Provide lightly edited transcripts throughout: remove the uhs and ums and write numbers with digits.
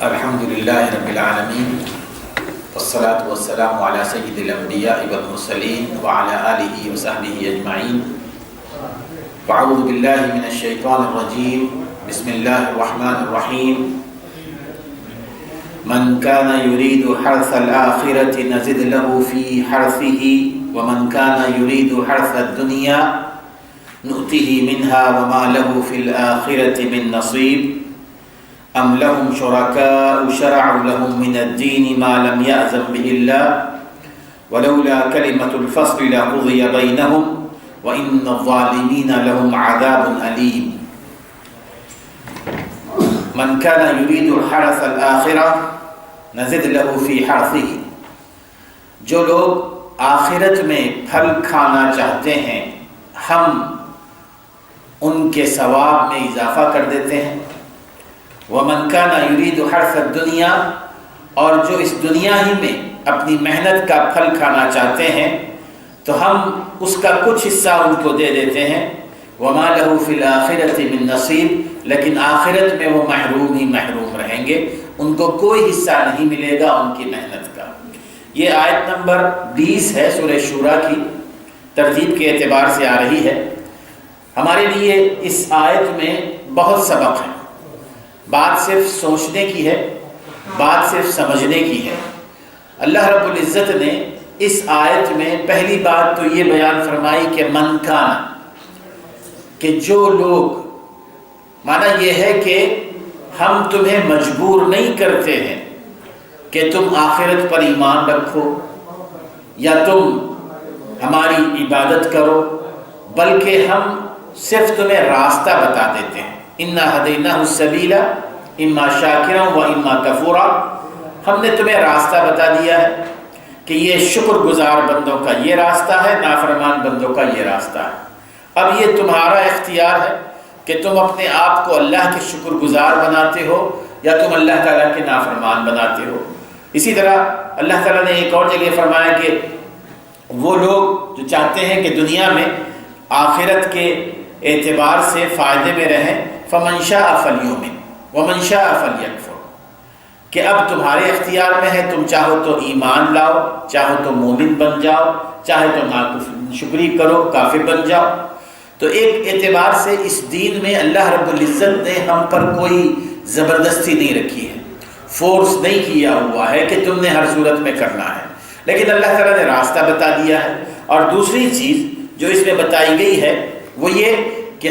الحمدللہ رب العالمین والصلاة والسلام علی سید الانبیاء والمرسلین وعلی آلہ وصحبہ اجمعین فاعوذ باللہ من الشیطان الرجیم بسم اللہ الرحمن الرحیم من كان يريد حرث الآخرة نزد له في حرثه ومن كان يريد حرث الدنيا نؤته منها وما له في الآخرة من نصيب أم لهم شركاء شرعوا لهم من الدين ما لم يأذن به الله ولولا كلمة الفصل لقضي بينهم وإن الظالمين لهم عذاب أليم من كان يريد حرث الآخرة نزد له في حرثه جو لوگ آخرت میں پھل کھانا چاہتے ہیں ہم ان کے ثواب میں اضافہ کر دیتے ہیں وَمَنْ كَانَ يُرِيدُ حَرْثَ الدُّنْيَا اور جو اس دنیا ہی میں اپنی محنت کا پھل کھانا چاہتے ہیں تو ہم اس کا کچھ حصہ ان کو دے دیتے ہیں وَمَا لَهُ فِي الْآخِرَةِ مِن نَصِيب لیکن آخرت میں وہ محروم ہی محروم رہیں گے، ان کو کوئی حصہ نہیں ملے گا ان کی محنت کا۔ یہ آیت نمبر 20 ہے سورہ شورى کی، ترتیب کے اعتبار سے آ رہی ہے۔ ہمارے لیے اس آیت میں بہت سبق ہے، بات صرف سوچنے کی ہے، بات صرف سمجھنے کی ہے۔ اللہ رب العزت نے اس آیت میں پہلی بات تو یہ بیان فرمائی کہ من کان، کہ جو لوگ، معنی یہ ہے کہ ہم تمہیں مجبور نہیں کرتے ہیں کہ تم آخرت پر ایمان رکھو یا تم ہماری عبادت کرو، بلکہ ہم صرف تمہیں راستہ بتا دیتے ہیں۔ اِنَّا هَدَيْنَاهُ السَّبِيلَ اِمَّا شَاكِرًا وَإِمَّا كَفُورًا، ہم نے تمہیں راستہ بتا دیا ہے کہ یہ شکر گزار بندوں کا یہ راستہ ہے، نافرمان بندوں کا یہ راستہ ہے۔ اب یہ تمہارا اختیار ہے کہ تم اپنے آپ کو اللہ کے شکر گزار بناتے ہو یا تم اللہ تعالیٰ کے نافرمان بناتے ہو۔ اسی طرح اللہ تعالیٰ نے ایک اور جگہ فرمایا کہ وہ لوگ جو چاہتے ہیں کہ دنیا میں آخرت کے اعتبار سے فائدے میں رہیں فَمَنْ شَاءَ فَلْيُؤْمِنْ وَمَنْ شَاءَ فَلْيَكْفُرْ، کہ اب تمہارے اختیار میں ہے، تم چاہو تو ایمان لاؤ، چاہو تو مومن بن جاؤ، چاہے تو ناشکری کرو، کافر بن جاؤ۔ تو ایک اعتبار سے اس دین میں اللہ رب العزت نے ہم پر کوئی زبردستی نہیں رکھی ہے، فورس نہیں کیا ہوا ہے کہ تم نے ہر صورت میں کرنا ہے، لیکن اللہ تعالیٰ نے راستہ بتا دیا ہے۔ اور دوسری چیز جو اس میں بتائی گئی ہے وہ یہ کہ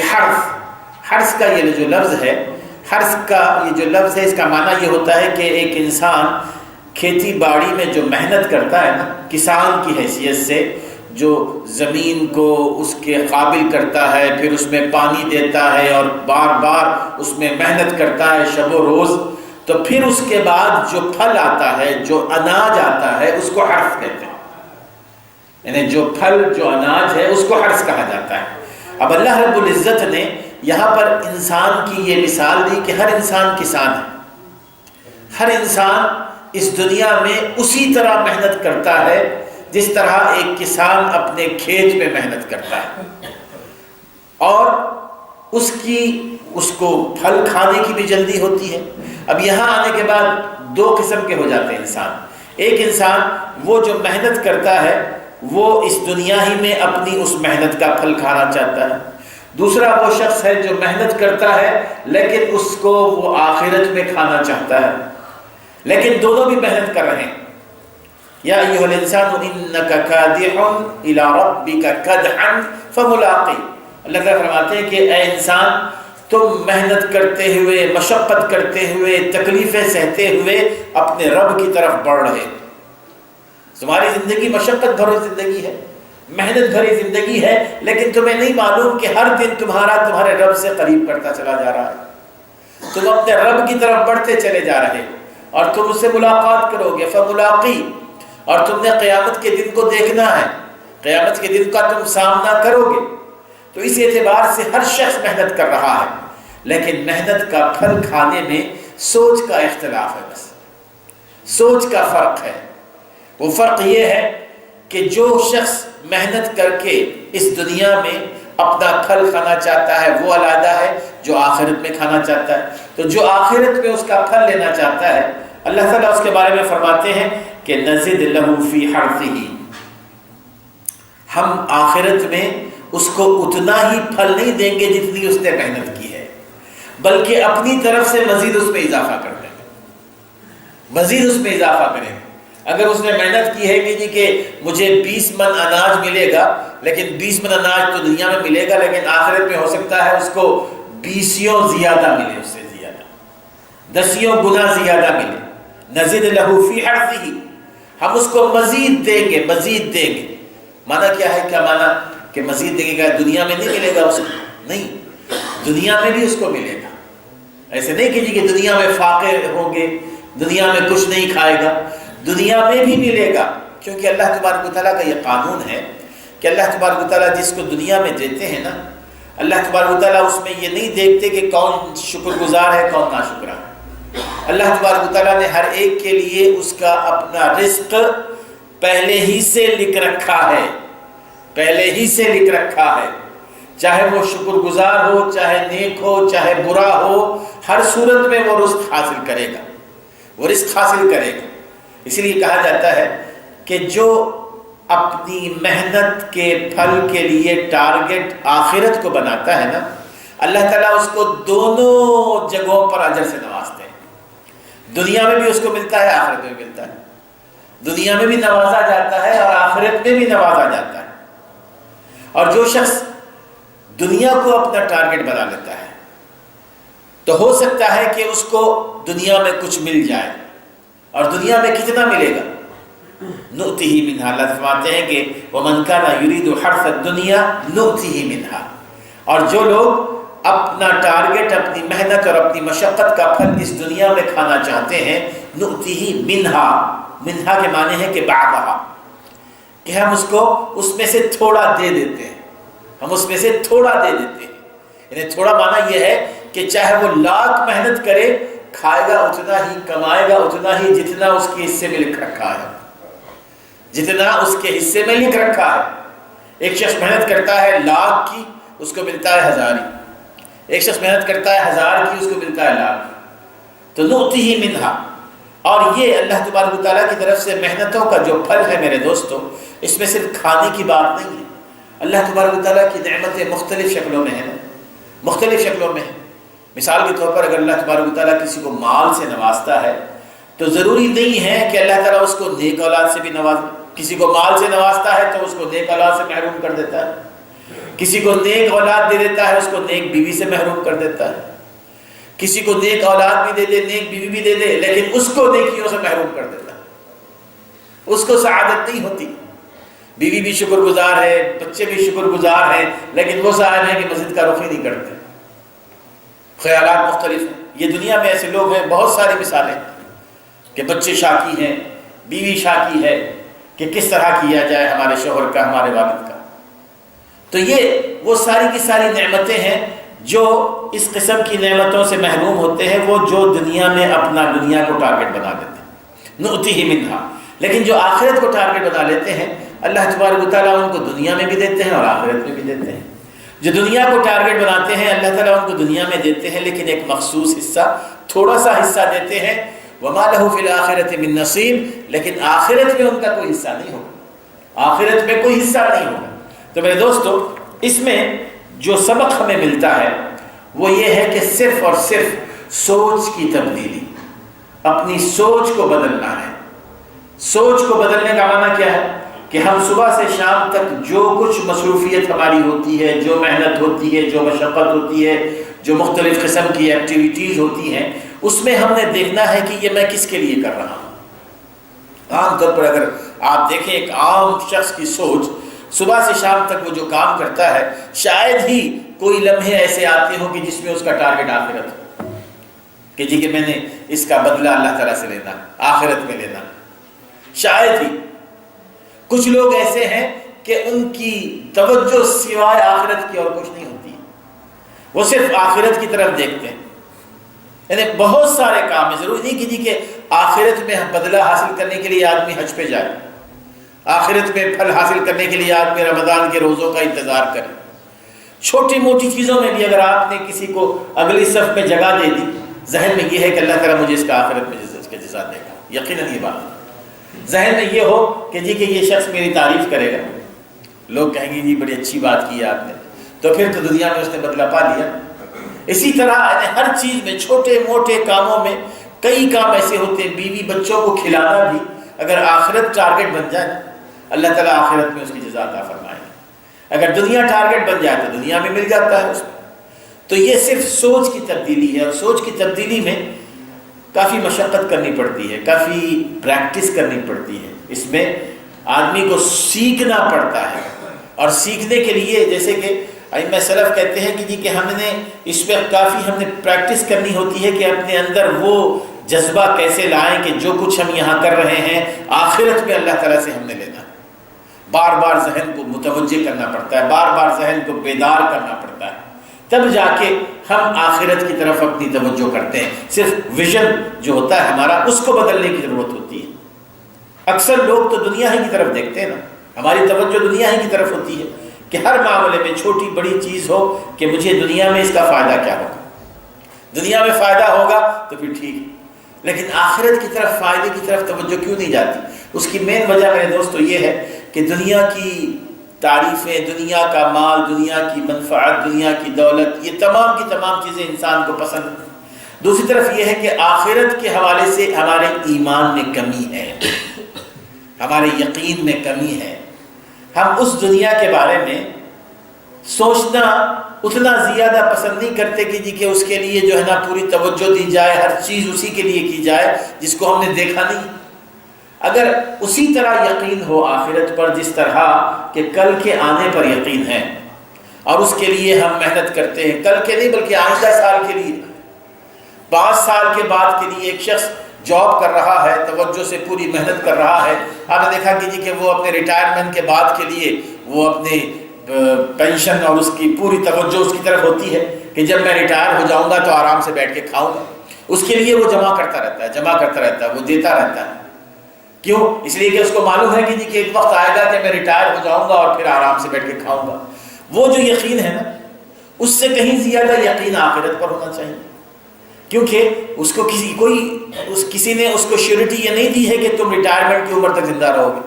حرث کا یہ جو لفظ ہے، حرث کا یہ جو لفظ ہے اس کا معنی یہ ہوتا ہے کہ ایک انسان کھیتی باڑی میں جو محنت کرتا ہے نا، کسان کی حیثیت سے جو زمین کو اس کے قابل کرتا ہے، پھر اس میں پانی دیتا ہے اور بار بار اس میں محنت کرتا ہے شب و روز، تو پھر اس کے بعد جو پھل آتا ہے، جو اناج آتا ہے، اس کو حرث کہتے ہیں۔ یعنی جو پھل، جو اناج ہے، اس کو حرث کہا جاتا ہے۔ اب اللہ رب العزت نے یہاں پر انسان کی یہ مثال دی کہ ہر انسان کسان ہے، ہر انسان اس دنیا میں اسی طرح محنت کرتا ہے جس طرح ایک کسان اپنے کھیت میں محنت کرتا ہے، اور اس کو پھل کھانے کی بھی جلدی ہوتی ہے۔ اب یہاں آنے کے بعد دو قسم کے ہو جاتے ہیں انسان۔ ایک انسان وہ جو محنت کرتا ہے وہ اس دنیا ہی میں اپنی اس محنت کا پھل کھانا چاہتا ہے، دوسرا وہ شخص ہے جو محنت کرتا ہے لیکن اس کو وہ آخرت میں کھانا چاہتا ہے، لیکن دونوں بھی محنت کر رہے ہیں۔ یا ایھا الانسان انک کادح الی ربک کدحا فملاقی، اللہ تعالیٰ فرماتے ہیں کہ اے انسان تم محنت کرتے ہوئے، مشقت کرتے ہوئے، تکلیفیں سہتے ہوئے اپنے رب کی طرف بڑھ رہے۔ تمہاری زندگی مشقت بھری زندگی ہے، محنت بھری زندگی ہے، لیکن تمہیں نہیں معلوم کہ ہر دن تمہارے رب سے قریب کرتا چلا جا رہا ہے، تم اپنے رب کی طرف بڑھتے چلے جا رہے ہو اور تم اس سے ملاقات کرو گے فملاقی، اور تم نے قیامت کے دن کو دیکھنا ہے، قیامت کے دن کا تم سامنا کرو گے۔ تو اس اعتبار سے ہر شخص محنت کر رہا ہے، لیکن محنت کا پھل کھانے میں سوچ کا اختلاف ہے، بس سوچ کا فرق ہے۔ وہ فرق یہ ہے کہ جو شخص محنت کر کے اس دنیا میں اپنا پھل کھانا چاہتا ہے وہ علیحدہ ہے، جو آخرت میں کھانا چاہتا ہے. تو جو آخرت میں اس کا پھل لینا چاہتا ہے، اللہ تعالیٰ اس کے بارے میں فرماتے ہیں کہ نزد لہ فی حرثہ، ہم آخرت میں اس کو اتنا ہی پھل نہیں دیں گے جتنی اس نے محنت کی ہے، بلکہ اپنی طرف سے مزید اس میں اضافہ کر دیں گے، مزید اس میں اضافہ کریں گے. اگر اس نے محنت کی ہے کہ مجھے 20 من اناج ملے گا، لیکن 20 من اناج تو دنیا میں ملے گا، لیکن آخرت میں ہو سکتا ہے اس کو 20 زیادہ ملے، اس سے زیادہ 10 گنا زیادہ ملے. نزد لہ فی حرثہ، ہم اس کو مزید دیں گے، مزید دیں گے. مانا کیا ہے؟ کیا مانا کہ مزید دیں گے؟ کیا دنیا میں نہیں ملے گا اس کو؟ نہیں، دنیا میں بھی اس کو ملے گا. ایسے نہیں کہ دنیا میں فاقر ہوں گے، دنیا میں کچھ نہیں کھائے گا، دنیا میں بھی ملے گا. کیونکہ اللہ تبارک و تعالیٰ کا یہ قانون ہے کہ اللہ تبارک و تعالیٰ جس کو دنیا میں دیتے ہیں نا، اللہ تبارک و تعالیٰ اس میں یہ نہیں دیکھتے کہ کون شکر گزار ہے کون ناشکرا ہے. اللہ تبارک و تعالیٰ نے ہر ایک کے لیے اس کا اپنا رزق پہلے ہی سے لکھ رکھا ہے، پہلے ہی سے لکھ رکھا ہے. چاہے وہ شکر گزار ہو، چاہے نیک ہو، چاہے برا ہو، ہر صورت میں وہ رزق حاصل کرے گا، وہ رزق حاصل کرے گا. اسی لیے کہا جاتا ہے کہ جو اپنی محنت کے پھل کے لیے ٹارگٹ آخرت کو بناتا ہے نا، اللہ تعالیٰ اس کو دونوں جگہوں پر اجر سے نوازتے ہیں. دنیا میں بھی اس کو ملتا ہے، آخرت میں بھی ملتا ہے. دنیا میں بھی نوازا جاتا ہے اور آخرت میں بھی نوازا جاتا ہے. اور جو شخص دنیا کو اپنا ٹارگٹ بنا لیتا ہے تو ہو سکتا ہے کہ اس کو دنیا میں کچھ مل جائے. اور دنیا میں کتنا ملے گا؟ نؤتہ منہا. اللہ فرماتے ہیں کہ وَمَنْ كَانَ يُرِيدُ حَرْثَ الدُّنْيَا نُؤْتِهِ مِنْهَا. اور جو لوگ اپنا ٹارگٹ، اپنی محنت اور اپنی مشقت کا پھل اس دنیا میں کھانا چاہتے ہیں، نؤتہ منہا. منہا کے معنی ہے کہ بعضھا، کہ ہم اس کو اس میں سے تھوڑا دے دیتے ہیں، ہم اس میں سے تھوڑا دے دیتے ہیں. یعنی تھوڑا معنی یہ ہے کہ چاہے وہ لاکھ محنت کرے، کھائے گا اتنا ہی، کمائے گا اتنا ہی جتنا اس کے حصے میں لکھ رکھا ہے، جتنا اس کے حصے میں لکھ رکھا ہے. ایک شخص محنت کرتا ہے لاکھ کی، اس کو ملتا ہے 1000 ہی. ایک شخص محنت کرتا ہے 1000 کی، اس کو ملتا ہے لاکھ. تو نؤتہ منہا. اور یہ اللہ تبارک و تعالیٰ کی طرف سے محنتوں کا جو پھل ہے میرے دوستو، اس میں صرف کھانے کی بات نہیں ہے. اللہ تبارک و تعالیٰ کی نعمتیں مختلف شکلوں میں ہیں، مختلف شکلوں میں ہیں. مثال کے طور پر اگر اللہ تبارک و تعالیٰ کسی کو مال سے نوازتا ہے تو ضروری نہیں ہے کہ اللہ تعالیٰ اس کو نیک اولاد سے بھی نوازے. کسی کو مال سے نوازتا ہے تو اس کو نیک اولاد سے محروم کر دیتا ہے. کسی کو نیک اولاد دے دیتا ہے، اس کو نیک بیوی سے محروم کر دیتا ہے. کسی کو نیک اولاد بھی دے دے، نیک بیوی بھی دے دے، لیکن اس کو نیکیوں سے محروم کر دیتا ہے. اس کو سعادت نہیں ہوتی. بیوی بھی شکر گزار ہے، بچے بھی شکر گزار ہیں، لیکن وہ صاحب ہیں کہ مسجد کا رخ ہی نہیں کرتے. خیالات مختلف ہیں. یہ دنیا میں ایسے لوگ ہیں، بہت ساری مثالیں کہ بچے شاکی ہیں، بیوی شاکی ہے، کہ کس طرح کیا جائے ہمارے شوہر کا، ہمارے والد کا. تو یہ وہ ساری کی ساری نعمتیں ہیں جو اس قسم کی نعمتوں سے محروم ہوتے ہیں، وہ جو دنیا میں اپنا دنیا کو ٹارگٹ بنا دیتے ہیں. نؤتہ منہا. لیکن جو آخرت کو ٹارگٹ بنا لیتے ہیں، اللہ تبارک و تعالیٰ ان کو دنیا میں بھی دیتے ہیں اور آخرت میں بھی دیتے ہیں. جو دنیا کو ٹارگٹ بناتے ہیں، اللہ تعالیٰ ان کو دنیا میں دیتے ہیں، لیکن ایک مخصوص حصہ، تھوڑا سا حصہ دیتے ہیں. وَمَا لَهُ فِي الْآخِرَةِ مِن نَصِيبٍ. لیکن آخرت میں ان کا کوئی حصہ نہیں ہوگا، آخرت میں کوئی حصہ نہیں ہوگا. تو میرے دوستو، اس میں جو سبق ہمیں ملتا ہے وہ یہ ہے کہ صرف اور صرف سوچ کی تبدیلی، اپنی سوچ کو بدلنا ہے. سوچ کو بدلنے کا معنی کیا ہے؟ کہ ہم صبح سے شام تک جو کچھ مصروفیت ہماری ہوتی ہے، جو محنت ہوتی ہے، جو مشقت ہوتی ہے، جو مختلف قسم کی ایکٹیویٹیز ہوتی ہیں، اس میں ہم نے دیکھنا ہے کہ یہ میں کس کے لیے کر رہا ہوں. عام طور پر اگر آپ دیکھیں ایک عام شخص کی سوچ، صبح سے شام تک وہ جو کام کرتا ہے، شاید ہی کوئی لمحے ایسے آتے ہوں کہ جس میں اس کا ٹارگٹ آخرت ہو، کہ جی کہ میں نے اس کا بدلہ اللہ تعالیٰ سے لینا، آخرت میں لینا. شاید ہی کچھ لوگ ایسے ہیں کہ ان کی توجہ سوائے آخرت کی اور کچھ نہیں ہوتی، وہ صرف آخرت کی طرف دیکھتے ہیں. یعنی بہت سارے کام ہیں. ضروری نہیں کہ جی کہ آخرت میں بدلہ حاصل کرنے کے لیے آدمی حج پہ جائے، آخرت میں پھل حاصل کرنے کے لیے آدمی رمضان کے روزوں کا انتظار کرے. چھوٹی موٹی چیزوں میں بھی اگر آپ نے کسی کو اگلی صف میں جگہ دے دی، ذہن میں یہ ہے کہ اللہ تعالیٰ مجھے اس کا آخرت میں اس کا جزا دے گا، یقیناً یہ بات ذہن میں یہ ہو کہ جی کہ یہ شخص میری تعریف کرے گا، لوگ کہیں گے جی بڑی اچھی بات کی ہے آپ نے، تو پھر تو دنیا میں اس نے بدلہ پا لیا۔ اسی طرح ہر چیز میں، چھوٹے موٹے کاموں میں، کئی کام ایسے ہوتے ہیں، بیوی بچوں کو کھلانا بھی اگر آخرت ٹارگٹ بن جائے اللہ تعالیٰ آخرت میں اس کی جزا عطا فرمائے گا۔ اگر دنیا ٹارگٹ بن جائے تو دنیا میں مل جاتا ہے اس میں۔ تو یہ صرف سوچ کی تبدیلی ہے، اور سوچ کی تبدیلی میں کافی مشقت کرنی پڑتی ہے، کافی پریکٹس کرنی پڑتی ہے، اس میں آدمی کو سیکھنا پڑتا ہے، اور سیکھنے کے لیے جیسے کہ ائمہ سلف کہتے ہیں کہ جی کہ ہم نے اس پہ کافی ہم نے پریکٹس کرنی ہوتی ہے کہ اپنے اندر وہ جذبہ کیسے لائیں کہ جو کچھ ہم یہاں کر رہے ہیں آخرت میں اللہ تعالیٰ سے ہم نے لینا ہے۔ بار بار ذہن کو متوجہ کرنا پڑتا ہے، بار بار ذہن کو بیدار کرنا پڑتا ہے، تب جا کے ہم آخرت کی طرف اپنی توجہ کرتے ہیں۔ صرف ویژن جو ہوتا ہے ہمارا، اس کو بدلنے کی ضرورت ہوتی ہے۔ اکثر لوگ تو دنیا ہی کی طرف دیکھتے ہیں نا، ہماری توجہ دنیا ہی کی طرف ہوتی ہے کہ ہر معاملے میں چھوٹی بڑی چیز ہو کہ مجھے دنیا میں اس کا فائدہ کیا ہوگا، دنیا میں فائدہ ہوگا تو پھر ٹھیک ہے، لیکن آخرت کی طرف، فائدے کی طرف توجہ کیوں نہیں جاتی؟ اس کی مین وجہ میرے دوستو یہ ہے کہ دنیا کی تعریفیں، دنیا کا مال، دنیا کی منفعت، دنیا کی دولت، یہ تمام کی تمام چیزیں انسان کو پسند ہیں۔ دوسری طرف یہ ہے کہ آخرت کے حوالے سے ہمارے ایمان میں کمی ہے، ہمارے یقین میں کمی ہے۔ ہم اس دنیا کے بارے میں سوچنا اتنا زیادہ پسند نہیں کرتے کہ جی کہ اس کے لیے جو ہے نا پوری توجہ دی جائے، ہر چیز اسی کے لیے کی جائے جس کو ہم نے دیکھا نہیں۔ اگر اسی طرح یقین ہو آخرت پر جس طرح کہ کل کے آنے پر یقین ہے، اور اس کے لیے ہم محنت کرتے ہیں، کل کے نہیں بلکہ آئندہ سال کے لیے، 5 سال کے بعد کے لیے ایک شخص جاب کر رہا ہے، توجہ سے پوری محنت کر رہا ہے۔ آپ نے دیکھا کہ جی کہ وہ اپنے ریٹائرمنٹ کے بعد کے لیے وہ اپنے پینشن اور اس کی پوری توجہ اس کی طرف ہوتی ہے کہ جب میں ریٹائر ہو جاؤں گا تو آرام سے بیٹھ کے کھاؤں گا۔ اس کے لیے وہ جمع کرتا رہتا ہے، وہ دیتا رہتا ہے۔ کیوں؟ اس لیے کہ اس کو معلوم ہے کہ جی کہ ایک وقت آئے گا کہ میں ریٹائر ہو جاؤں گا اور پھر آرام سے بیٹھ کے کھاؤں گا۔ وہ جو یقین ہے نا، اس سے کہیں زیادہ یقین آخرت پر ہونا چاہیے، کیونکہ اس کو کسی نے اس کو شیورٹی یہ نہیں دی ہے کہ تم ریٹائرمنٹ کی عمر تک زندہ رہو گے،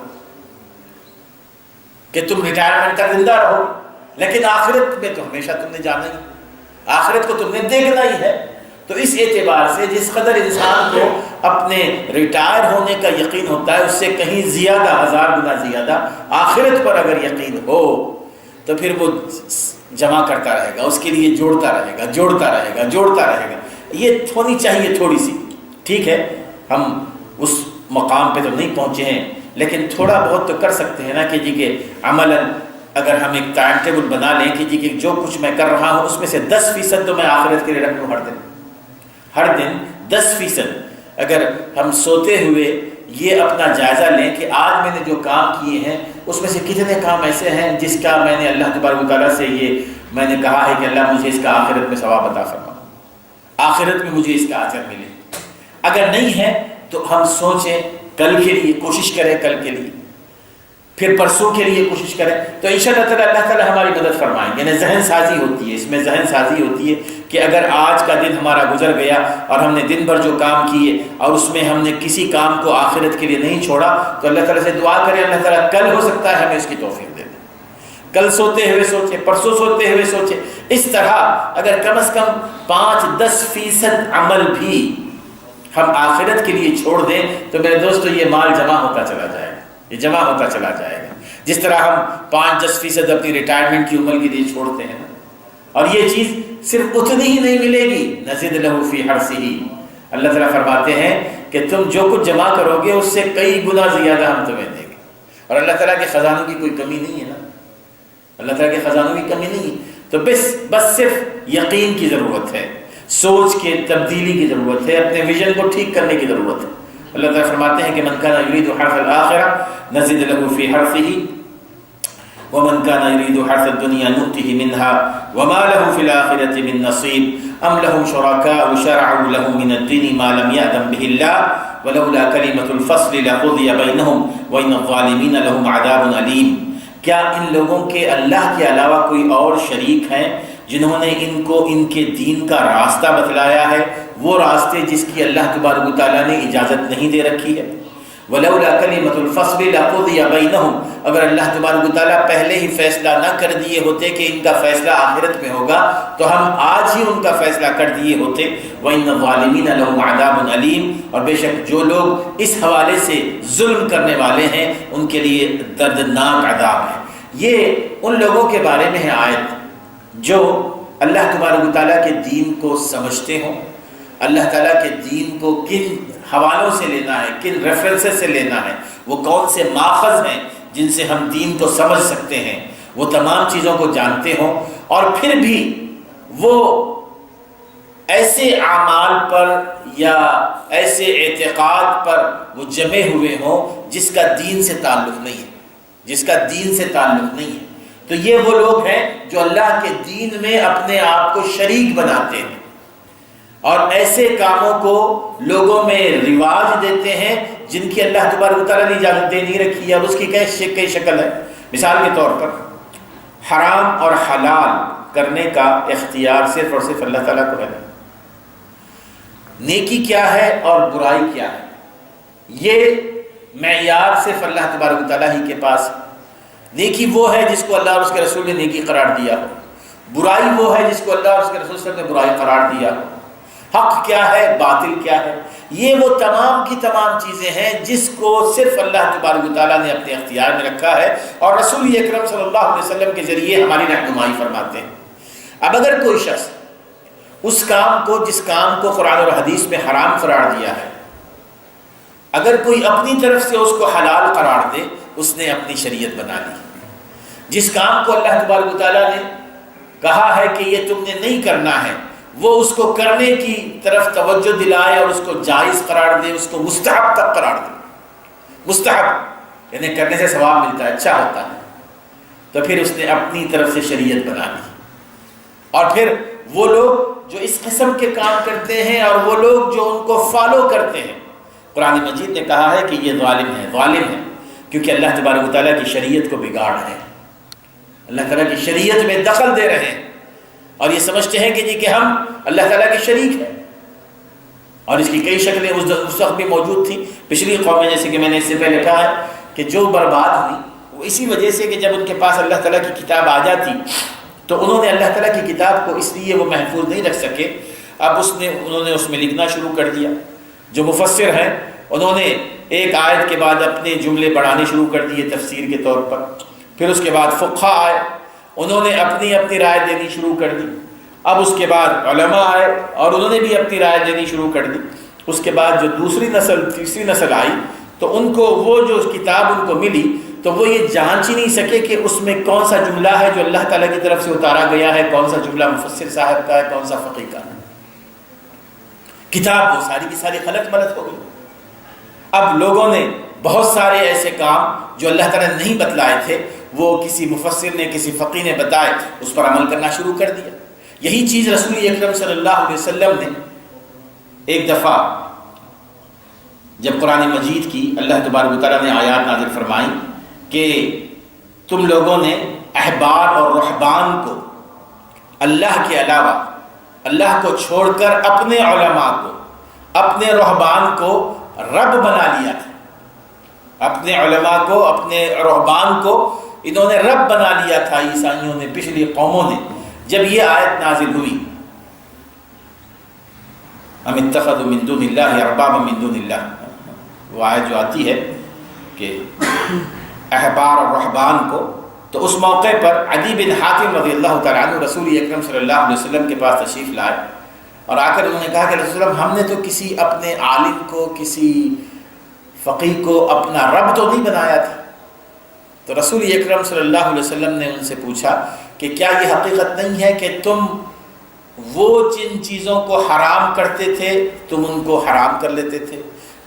کہ تم ریٹائرمنٹ تک زندہ رہو گے، لیکن آخرت میں تو ہمیشہ تم نے جانا ہی، آخرت کو تم نے دیکھنا ہی ہے۔ تو اس اعتبار سے جس قدر انسان کو اپنے ریٹائر ہونے کا یقین ہوتا ہے، اس سے کہیں زیادہ، 1000 گنا زیادہ آخرت پر اگر یقین ہو تو پھر وہ جمع کرتا رہے گا، اس کے لیے جوڑتا رہے گا۔ یہ ہونی چاہیے تھوڑی سی، ٹھیک ہے ہم اس مقام پہ تو نہیں پہنچے ہیں، لیکن تھوڑا بہت تو کر سکتے ہیں نا کہ جی کہ عملاً اگر ہم ایک ٹائم ٹیبل بنا لیں کہ جی کہ جو کچھ میں کر رہا ہوں اس میں سے 10% تو میں آخرت کے لیے رکھ لوں، ہر دن 10%۔ اگر ہم سوتے ہوئے یہ اپنا جائزہ لیں کہ آج میں نے جو کام کیے ہیں اس میں سے کتنے کام ایسے ہیں جس کا میں نے اللہ تبارک و تعالیٰ سے یہ میں نے کہا ہے کہ اللہ مجھے اس کا آخرت میں ثواب عطا فرما، آخرت میں مجھے اس کا اجر ملے۔ اگر نہیں ہے تو ہم سوچیں، کل کے لیے کوشش کریں، کل کے لیے، پھر پرسوں کے لیے کوشش کریں، تو انشاءاللہ تعالیٰ اللہ تعالیٰ ہماری مدد فرمائیں گے۔ یعنی ذہن سازی ہوتی ہے، اس میں ذہن سازی ہوتی ہے کہ اگر آج کا دن ہمارا گزر گیا اور ہم نے دن بھر جو کام کیے اور اس میں ہم نے کسی کام کو آخرت کے لیے نہیں چھوڑا، تو اللہ تعالیٰ سے دعا کریں اللہ تعالیٰ کل ہو سکتا ہے ہمیں اس کی توفیق دے دیں، کل سوتے ہوئے سوچے، پرسوں سوتے ہوئے سوچے۔ اس طرح اگر کم از کم 5-10% عمل بھی ہم آخرت کے لیے چھوڑ دیں تو میرے دوستو یہ مال جمع ہوتا چلا جائے گا، یہ جمع ہوتا چلا جائے گا۔ جس طرح ہم 5-10% اپنی ریٹائرمنٹ کی عمر کے لیے چھوڑتے ہیں، اور یہ چیز صرف اتنی ہی نہیں ملے گی، نزد لہ فی حرثہ، اللہ تعالیٰ فرماتے ہیں کہ تم جو کچھ جمع کرو گے اس سے کئی گنا زیادہ ہم تمہیں دیں گے۔ اور اللہ تعالیٰ کے خزانوں کی کوئی کمی نہیں ہے نا، اللہ تعالیٰ کے خزانوں کی کمی نہیں ہے، تو بس صرف یقین کی ضرورت ہے، سوچ کے تبدیلی کی ضرورت ہے، اپنے ویژن کو ٹھیک کرنے کی ضرورت ہے۔ اللہ تعالیٰ فرماتے ہیں کہ من کان یرید حرث الآخرہ نزد لہ فی حرثہ ومن كان يريد حرث الدنيا نؤته منها وما له في الآخرة من نصيب أم لهم شركاء شرعوا له من الدين ما لم يأذن به الله ولولا كلمة الفصل لقضي بينهم وإن الظالمين لهم عذاب أليم۔ کیا ان لوگوں کے اللہ کے علاوہ کوئی اور شریک ہیں جنہوں نے ان کو ان کے دین کا راستہ بتلایا ہے، وہ راستے جس کی اللہ تبارک و تعالیٰ نے اجازت نہیں دے رکھی ہے؟ وَلَوْلَا كَلِمَةُ الْفَصْلِ لَقُضِيَ بَيْنَهُمْ، اگر اللہ تبارک و تعالیٰ پہلے ہی فیصلہ نہ کر دیے ہوتے کہ ان کا فیصلہ آخرت میں ہوگا تو ہم آج ہی ان کا فیصلہ کر دیے ہوتے۔ وَإِنَّ الظَّالِمِينَ لَهُمْ عَذَابٌ أَلِيمٌ، اور بے شک جو لوگ اس حوالے سے ظلم کرنے والے ہیں ان کے لیے دردناک عذاب ہے۔ یہ ان لوگوں کے بارے میں ہے آیت جو اللہ تبارک و تعالیٰ کے دین کو سمجھتے ہوں، اللہ تعالیٰ کے دین کو کن حوالوں سے لینا ہے، کن ریفرنسز سے لینا ہے، وہ کون سے ماخذ ہیں جن سے ہم دین کو سمجھ سکتے ہیں، وہ تمام چیزوں کو جانتے ہوں، اور پھر بھی وہ ایسے اعمال پر یا ایسے اعتقاد پر وہ جمے ہوئے ہوں جس کا دین سے تعلق نہیں ہے، جس کا دین سے تعلق نہیں ہے۔ تو یہ وہ لوگ ہیں جو اللہ کے دین میں اپنے آپ کو شریک بناتے ہیں اور ایسے کاموں کو لوگوں میں رواج دیتے ہیں جن کی اللہ تبارک و تعالیٰ نے اجازت دے نہیں رکھی ہے، اور اس کی کئی شکل ہے۔ مثال کے طور پر حرام اور حلال کرنے کا اختیار صرف اور صرف اللہ تعالیٰ کو ہے۔ نیکی کیا ہے اور برائی کیا ہے، یہ معیار صرف اللہ تبارک و تعالیٰ ہی کے پاس ہے۔ نیکی وہ ہے جس کو اللہ اور اس کے رسول نے نیکی قرار دیا ہو، برائی وہ ہے جس کو اللہ اور اس کے رسول صلی اللہ علیہ وسلم نے برائی قرار دیا ہو، حق کیا ہے، باطل کیا ہے۔ یہ وہ تمام کی تمام چیزیں ہیں جس کو صرف اللہ تبارک و تعالیٰ نے اپنے اختیار میں رکھا ہے اور رسول اکرم صلی اللہ علیہ وسلم کے ذریعے ہماری رہنمائی فرماتے ہیں۔ اب اگر کوئی شخص اس کام کو، جس کام کو قرآن اور حدیث میں حرام قرار دیا ہے، اگر کوئی اپنی طرف سے اس کو حلال قرار دے، اس نے اپنی شریعت بنا لی۔ جس کام کو اللہ تبارک و تعالیٰ نے کہا ہے کہ یہ تم نے نہیں کرنا ہے، وہ اس کو کرنے کی طرف توجہ دلائے اور اس کو جائز قرار دے، اس کو مستحب تک قرار دے۔ مستحب یعنی کرنے سے ثواب ملتا ہے، اچھا ہوتا ہے، تو پھر اس نے اپنی طرف سے شریعت بنا لی۔ اور پھر وہ لوگ جو اس قسم کے کام کرتے ہیں اور وہ لوگ جو ان کو فالو کرتے ہیں، قرآن مجید نے کہا ہے کہ یہ ظالم ہے، کیونکہ اللہ تبارک و تعالیٰ کی شریعت کو بگاڑ رہے ہیں، اللہ تعالیٰ کی شریعت میں دخل دے رہے ہیں اور یہ سمجھتے ہیں کہ ہم اللہ تعالیٰ کے شریک ہیں۔ اور اس کی کئی شکلیں اس وقت بھی موجود تھیں۔ پچھلی قومیں، جیسے کہ میں نے اس سے پہلے کہا ہے کہ جو برباد ہوئی وہ اسی وجہ سے کہ جب ان کے پاس اللہ تعالیٰ کی کتاب آ جاتی تو انہوں نے اللہ تعالیٰ کی کتاب کو اس لیے وہ محفوظ نہیں رکھ سکے، اب انہوں نے اس میں لکھنا شروع کر دیا۔ جو مفسر ہیں انہوں نے ایک آیت کے بعد اپنے جملے بڑھانے شروع کر دیے تفسیر کے طور پر، پھر اس کے بعد فقہا آئے، انہوں نے اپنی رائے دینی شروع کر دی، اب اس کے بعد علماء آئے اور انہوں نے بھی اپنی رائے دینی شروع کر دی۔ اس کے بعد جو تیسری نسل آئی تو ان کو وہ جو کتاب ان کو ملی تو وہ یہ جانچ ہی نہیں سکے کہ اس میں کون سا جملہ ہے جو اللہ تعالیٰ کی طرف سے اتارا گیا ہے، کون سا جملہ مفسر صاحب کا ہے، کون سا فقیہ کا ہے۔ کتاب وہ ساری کی ساری غلط ملت ہو گئی۔ اب لوگوں نے بہت سارے ایسے کام جو اللہ تعالیٰ نے نہیں بتلائے تھے وہ کسی مفسر نے، کسی فقیہ نے بتائے، اس پر عمل کرنا شروع کر دیا۔ یہی چیز رسول اکرم صلی اللہ علیہ وسلم نے ایک دفعہ جب قرآن مجید کی اللہ تبارک و تعالیٰ نے آیات نازل فرمائی کہ تم لوگوں نے احبار اور رہبان کو اللہ کے علاوہ، اللہ کو چھوڑ کر اپنے علماء کو، اپنے رہبان کو رب بنا لیا تھا، اپنے علماء کو، اپنے رہبان کو انہوں نے رب بنا لیا تھا عیسائیوں نے، پچھلی قوموں نے۔ جب یہ آیت نازل ہوئی ام اتخذوا من دون اللہ اربابا من دون اللہ، وہ آیت جو آتی ہے کہ احبار اور رہبان کو، تو اس موقع پر عدی بن حاتم رضی اللہ تعالیٰ عنہ رسول اکرم صلی اللہ علیہ وسلم کے پاس تشریف لائے اور آ کر انہوں نے کہا کہ رسول اللہ ہم نے تو کسی اپنے عالم کو، کسی فقیہ کو اپنا رب تو نہیں بنایا تھا۔ تو رسول اکرم صلی اللہ علیہ وسلم نے ان سے پوچھا کہ کیا یہ حقیقت نہیں ہے کہ تم وہ جن چیزوں کو حرام کرتے تھے تم ان کو حرام کر لیتے تھے،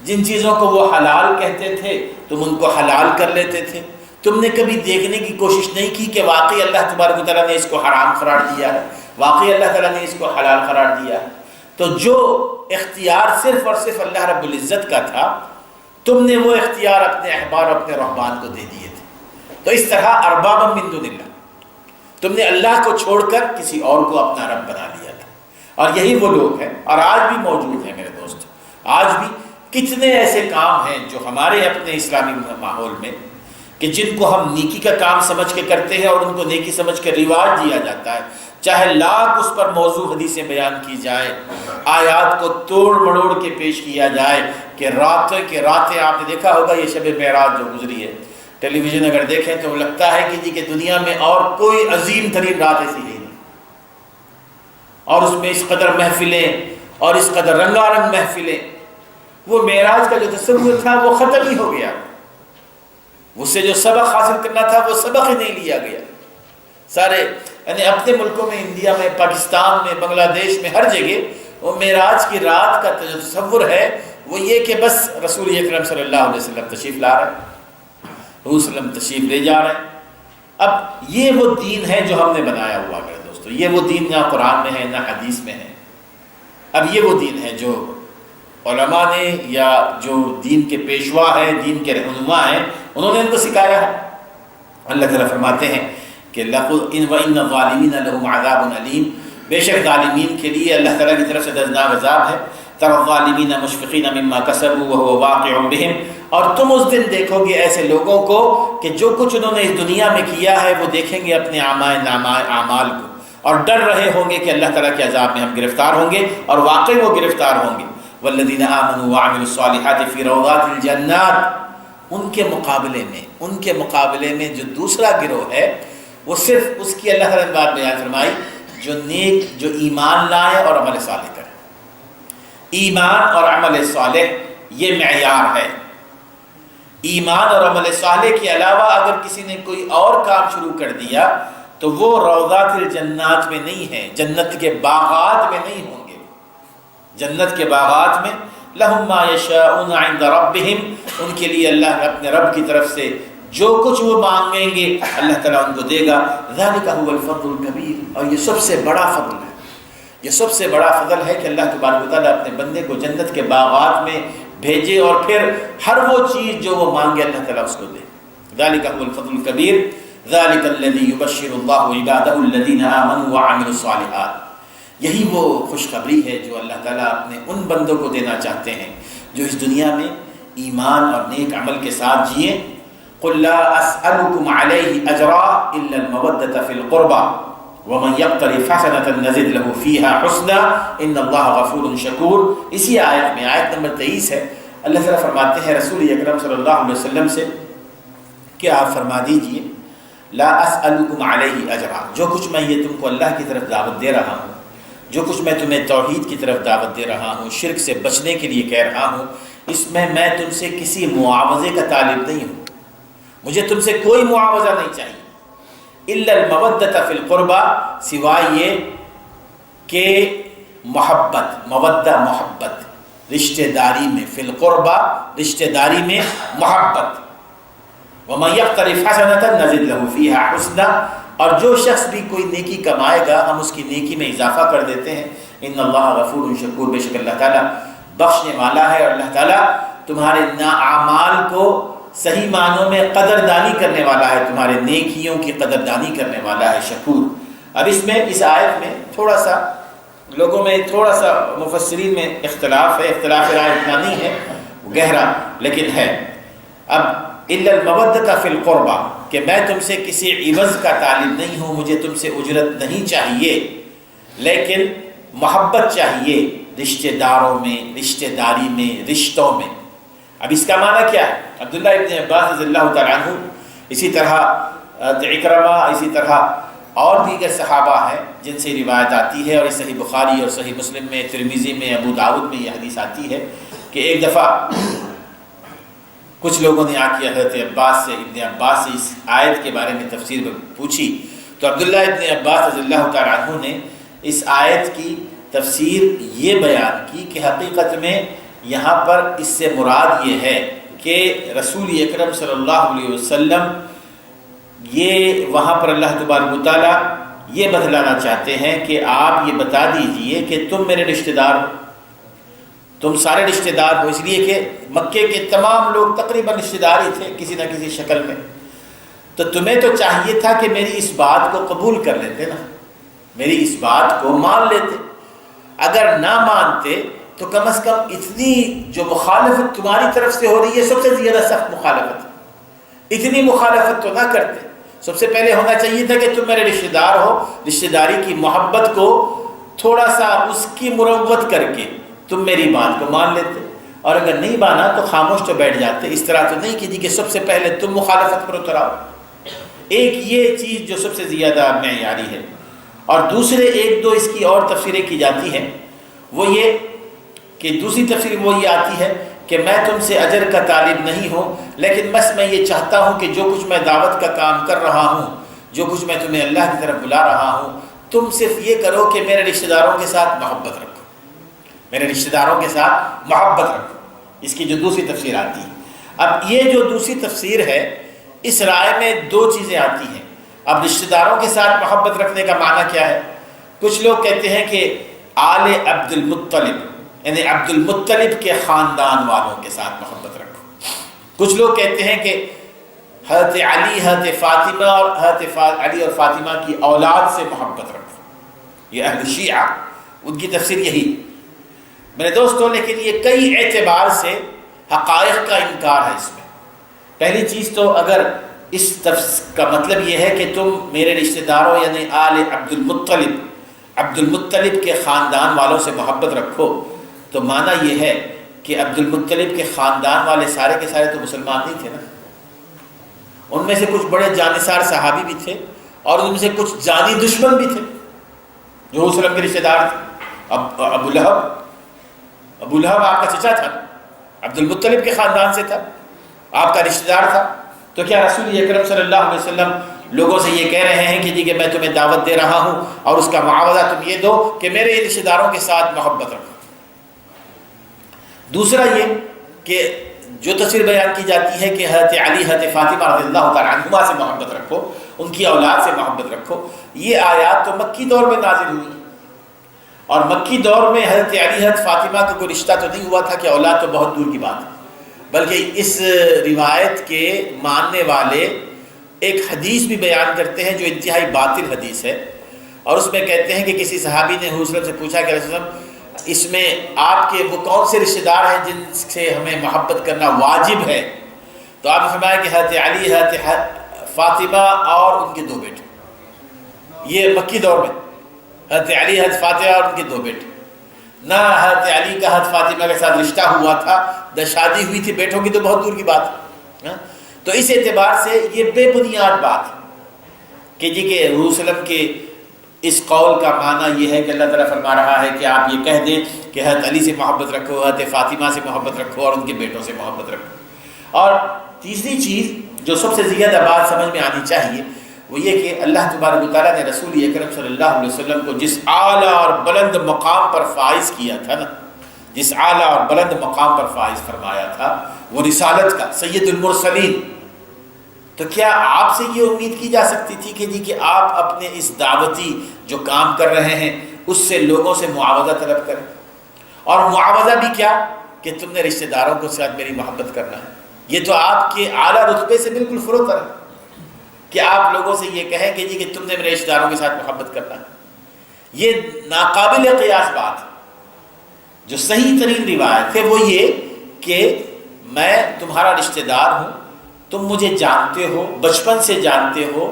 جن چیزوں کو وہ حلال کہتے تھے تم ان کو حلال کر لیتے تھے، تم نے کبھی دیکھنے کی کوشش نہیں کی کہ واقعی اللہ تبارک و تعالیٰ نے اس کو حرام قرار دیا ہے، واقعی اللہ تعالیٰ نے اس کو حلال قرار دیا ہے۔ تو جو اختیار صرف اور صرف اللہ رب العزت کا تھا، تم نے وہ اختیار اپنے احبار اور اپنے رہبان کو دے دیے تھے۔ تو اس طرح اربابا من دون اللہ، تم نے اللہ کو چھوڑ کر کسی اور کو اپنا رب بنا لیا تھا. اور یہی وہ لوگ ہیں اور آج بھی موجود ہیں میرے دوست. آج بھی کتنے ایسے کام ہیں جو ہمارے اپنے اسلامی ماحول میں کہ جن کو ہم نیکی کا کام سمجھ کے کرتے ہیں اور ان کو نیکی سمجھ کے رواج دیا جاتا ہے، چاہے لاکھ اس پر موضوع حدیثیں بیان کی جائے، آیات کو توڑ مڑوڑ کے پیش کیا جائے کہ راتیں کے راتیں. آپ نے دیکھا ہوگا یہ شب معراج جو گزری ہے، ٹیلی ویژن اگر دیکھیں تو لگتا ہے کہ جی کہ دنیا میں اور کوئی عظیم ترین رات ایسی ہے نہیں، اور اس میں اس قدر محفلیں اور اس قدر رنگا رنگ محفلیں. وہ معراج کا جو تصور تھا وہ ختم ہی ہو گیا، اس سے جو سبق حاصل کرنا تھا وہ سبق ہی نہیں لیا گیا. سارے یعنی اپنے ملکوں میں، انڈیا میں، پاکستان میں، بنگلہ دیش میں، ہر جگہ وہ معراج کی رات کا جو تصور ہے وہ یہ کہ بس رسول اکرم صلی اللہ علیہ وسلم تشریف لا رہے ہیں، رسول وسلم تشریف لے جا رہے ہیں. اب یہ وہ دین ہے جو ہم نے بنایا ہوا ہے دوستو. یہ وہ دین نہ قرآن میں ہے نہ حدیث میں ہے. اب یہ وہ دین ہے جو علماء نے یا جو دین کے پیشوا ہیں، دین کے رہنما ہیں، انہوں نے ان کو سکھایا ہے. اللہ تعالیٰ فرماتے ہیں کہ وَإِنَّ الظَّالِمِينَ لَهُمْ عَذَابٌ أَلِيمٌ، بے شک ظالمین کے لیے اللہ تعالیٰ کی طرف سے دردناک عذاب ہے. تَرَى الظَّالِمِينَ مُشْفِقِينَ مِمَّا كَسَبُوا وَهُوَ وَاقِعٌ بِهِمْ، اور تم اس دن دیکھو گے ایسے لوگوں کو کہ جو کچھ انہوں نے اس دنیا میں کیا ہے وہ دیکھیں گے اپنے اعمال کو، اور ڈر رہے ہوں گے کہ اللہ تعالیٰ کے عذاب میں ہم گرفتار ہوں گے، اور واقعی وہ گرفتار ہوں گے. وَالَّذِينَ آمَنُوا وَعَمِلُوا الصَّالِحَاتِ فِي رَوْضَاتِ الْجَنَّاتِ، ان کے مقابلے میں جو دوسرا گروہ ہے وہ صرف اس کی اللہ تعالیٰ نے بات بیان فرمائی جو ایمان لائے اور عمل صالح کرے. ایمان اور عمل صالح یہ معیار ہے. ایمان اور عمل صالح کے علاوہ اگر کسی نے کوئی اور کام شروع کر دیا تو وہ روضات الجنات میں نہیں ہے، جنت کے باغات میں نہیں ہوں گے. جنت کے باغات میں لہم ما یشاءون عند ربہم، ان کے لیے اللہ اپنے رب کی طرف سے جو کچھ وہ مانگیں گے اللہ تعالیٰ ان کو دے گا. ذالک هو الفضل الکبیر، اور یہ سب سے بڑا فضل ہے. یہ سب سے بڑا فضل ہے کہ اللہ تبارک و تعالیٰ اپنے بندے کو جنت کے باغات میں بھیجے اور پھر ہر وہ چیز جو وہ مانگے اللہ تعالیٰ اس کو دے. ذالک هو الفضل الکبیر، ذالک الذی یبشر اللہ عبادہ الذین آمنوا وعملوا الصالحات. یہی وہ خوشخبری ہے جو اللہ تعالیٰ اپنے ان بندوں کو دینا چاہتے ہیں جو اس دنیا میں ایمان اور نیک عمل کے ساتھ جئیں. قل لا اسألكم عليه اجرا الا المودة في القربى ومن يقترف حسنة نزد له فيها حسنا ان الله غفور شكور. اسی آیت میں، آیت نمبر 23 ہے، اللہ تعالیٰ فرماتے ہیں رسول اکرم صلی اللہ علیہ وسلم سے کہ آپ فرما دیجئے لا اسألكم عليه اجرا، جو کچھ میں یہ تم کو اللہ کی طرف دعوت دے رہا ہوں، جو کچھ میں تمہیں توحید کی طرف دعوت دے رہا ہوں، شرک سے بچنے کے لیے کہہ رہا ہوں، اس میں تم سے کسی معاوضے کا طالب نہیں ہوں. مجھے تم سے کوئی معاوضہ نہیں چاہیے. الا المودۃ فی القربى، سوائے یہ کہ محبت رشتہ داری میں، فی القربى رشتہ داری میں محبت. ومن یقترف حسنۃ نزد له فیہا حسنا، اور جو شخص بھی کوئی نیکی کمائے گا ہم اس کی نیکی میں اضافہ کر دیتے ہیں. ان اللہ غفور شکور، بے شک اللہ تعالیٰ بخشنے والا ہے اور اللہ تعالیٰ تمہارے اعمال کو صحیح معنوں میں قدردانی کرنے والا ہے، تمہارے نیکیوں کی قدردانی کرنے والا ہے، شکور. اب اس آیت میں تھوڑا سا لوگوں میں، تھوڑا سا مفسرین میں اختلاف ہے. اختلاف رائے اتنا نہیں ہے گہرا لیکن ہے. اب الا المودۃ فی القربى، کہ میں تم سے کسی عوض کا طالب نہیں ہوں، مجھے تم سے اجرت نہیں چاہیے، لیکن محبت چاہیے رشتہ داروں میں، رشتہ داری میں، رشتوں میں. اب اس کا معنی کیا ہے؟ عبداللہ ابن عباس رضی اللہ تعالیٰ عنہ، اسی طرح اکرمہ، اسی طرح اور دیگر صحابہ ہیں جن سے روایت آتی ہے، اور اس صحیح بخاری اور صحیح مسلم میں، ترمذی میں، ابو داؤد میں یہ حدیث آتی ہے کہ ایک دفعہ کچھ لوگوں نے آ کے حضرت ابن عباس سے اس آیت کے بارے میں تفسیر پوچھی، تو عبداللہ ابن عباس رضی اللہ تعالیٰ عنہ نے اس آیت کی تفسیر یہ بیان کی کہ حقیقت میں یہاں پر اس سے مراد یہ ہے کہ رسول اکرم صلی اللہ علیہ وسلم یہ وہاں پر اللہ تبارک و تعالیٰ یہ بتلانا چاہتے ہیں کہ آپ یہ بتا دیجئے کہ تم میرے رشتہ دار ہو، تم سارے رشتہ دار ہو. اس لیے کہ مکے کے تمام لوگ تقریباً رشتہ دار ہی تھے کسی نہ کسی شکل میں. تو تمہیں تو چاہیے تھا کہ میری اس بات کو قبول کر لیتے نا، میری اس بات کو مان لیتے۔ اگر نہ مانتے تو کم از کم اتنی جو مخالفت تمہاری طرف سے ہو رہی ہے، سب سے زیادہ سخت مخالفت، اتنی مخالفت تو نہ کرتے۔ سب سے پہلے ہونا چاہیے تھا کہ تم میرے رشتہ دار ہو، رشتہ داری کی محبت کو تھوڑا سا اس کی مروت کر کے تم میری بات کو مان لیتے، اور اگر نہیں مانا تو خاموش تو بیٹھ جاتے۔ اس طرح تو نہیں کہ سب سے پہلے تم مخالفت پر اتر آؤ۔ ایک یہ چیز جو سب سے زیادہ معیاری ہے، اور دوسرے ایک دو اس کی اور تفسیریں کی جاتی ہیں، وہ یہ کہ دوسری تفسیر وہ یہ آتی ہے کہ میں تم سے اجر کا طالب نہیں ہوں، لیکن بس میں یہ چاہتا ہوں کہ جو کچھ میں دعوت کا کام کر رہا ہوں، جو کچھ میں تمہیں اللہ کی طرف بلا رہا ہوں، تم صرف یہ کرو کہ میرے رشتہ داروں کے ساتھ محبت رکھو، میرے رشتہ داروں کے ساتھ محبت رکھو۔ اس کی جو دوسری تفسیر آتی ہے، اب یہ جو دوسری تفسیر ہے، اس رائے میں دو چیزیں آتی ہیں۔ اب رشتہ داروں کے ساتھ محبت رکھنے کا معنی کیا ہے؟ کچھ لوگ کہتے ہیں کہ آل عبد المطلب، یعنی عبد المطلب کے خاندان والوں کے ساتھ محبت رکھو۔ کچھ لوگ کہتے ہیں کہ حضرت علی، حضرت فاطمہ اور حضرت علی اور فاطمہ کی اولاد سے محبت رکھو۔ یہ اہل شیعہ، ان کی تفسیر یہی۔ میرے دوستوں، لیکن یہ کئی اعتبار سے حقائق کا انکار ہے اس میں۔ پہلی چیز تو اگر اس کا مطلب یہ ہے کہ تم میرے رشتہ داروں یعنی آل عبد المطلب کے خاندان والوں سے محبت رکھو، تو معنی یہ ہے کہ عبد المطلب کے خاندان والے سارے کے سارے تو مسلمان نہیں تھے نا، ان میں سے کچھ بڑے جانثار صحابی بھی تھے، اور ان میں سے کچھ جانی دشمن بھی تھے جو حضور صلی اللہ علیہ وسلم کے رشتہ دار تھے۔ ابو لہب آپ کا چچا تھا، عبد المطلب کے خاندان سے تھا، آپ کا رشتہ دار تھا۔ تو کیا رسول اکرم صلی اللہ علیہ وسلم لوگوں سے یہ کہہ رہے ہیں کہ جی کہ میں تمہیں دعوت دے رہا ہوں اور اس کا معاوضہ تم یہ دو کہ میرے رشتہ داروں کے ساتھ محبت رکھو؟ دوسرا یہ کہ جو تفسیر بیان کی جاتی ہے کہ حضرت علی، حضرت فاطمہ رضی اللہ تعالیٰ عنہما سے محبت رکھو، ان کی اولاد سے محبت رکھو، یہ آیات تو مکی دور میں نازل ہوئی، اور مکی دور میں حضرت علی، حضرت فاطمہ کا کوئی رشتہ تو نہیں ہوا تھا کہ اولاد تو بہت دور کی بات ہے، بلکہ اس روایت کے ماننے والے ایک حدیث بھی بیان کرتے ہیں جو انتہائی باطل حدیث ہے، اور اس میں کہتے ہیں کہ کسی صحابی نے حضور صلی اللہ علیہ وسلم سے پوچھا کہ رسول اللہ اس میں آپ کے وہ کون سے رشتہ دار ہیں جن سے ہمیں محبت کرنا واجب ہے؟ تو آپ نے فرمایا کہ حضرت علی، حضرت فاطمہ اور ان کے دو بیٹے۔ یہ مکی دور میں حضرت علی، حضرت فاطمہ اور ان کے دو بیٹے، نہ حضرت علی کا حضرت فاطمہ کے ساتھ رشتہ ہوا تھا، نہ شادی ہوئی تھی، بیٹوں کی تو بہت دور کی بات ہے۔ تو اس اعتبار سے یہ بے بنیاد بات ہے کہ جی کہ حضور صلی اللہ علیہ وسلم کے اس قول کا معنی یہ ہے کہ اللہ تعالیٰ فرما رہا ہے کہ آپ یہ کہہ دیں کہ حضرت علی سے محبت رکھو، حضرت فاطمہ سے محبت رکھو اور ان کے بیٹوں سے محبت رکھو۔ اور تیسری چیز جو سب سے زیادہ بات سمجھ میں آنی چاہیے وہ یہ کہ اللہ تبارک و تعالیٰ نے رسول اکرم صلی اللہ علیہ وسلم کو جس اعلیٰ اور بلند مقام پر فائز کیا تھا نا، جس اعلیٰ اور بلند مقام پر فائز فرمایا تھا، وہ رسالت کا، سید المرسلین، تو کیا آپ سے یہ امید کی جا سکتی تھی کہ جی کہ آپ اپنے اس دعوتی جو کام کر رہے ہیں اس سے لوگوں سے معاوضہ طلب کریں؟ اور معاوضہ بھی کیا کہ تم نے رشتہ داروں کو ساتھ میری محبت کرنا ہے۔ یہ تو آپ کے اعلیٰ رتبے سے بالکل فروتر ہے کہ آپ لوگوں سے یہ کہیں کہ جی کہ تم نے میرے رشتہ داروں کے ساتھ محبت کرنا ہے۔ یہ ناقابل قیاس بات ہے۔ جو صحیح ترین روایت ہے وہ یہ کہ میں تمہارا رشتہ دار ہوں، تم مجھے جانتے ہو، بچپن سے جانتے ہو،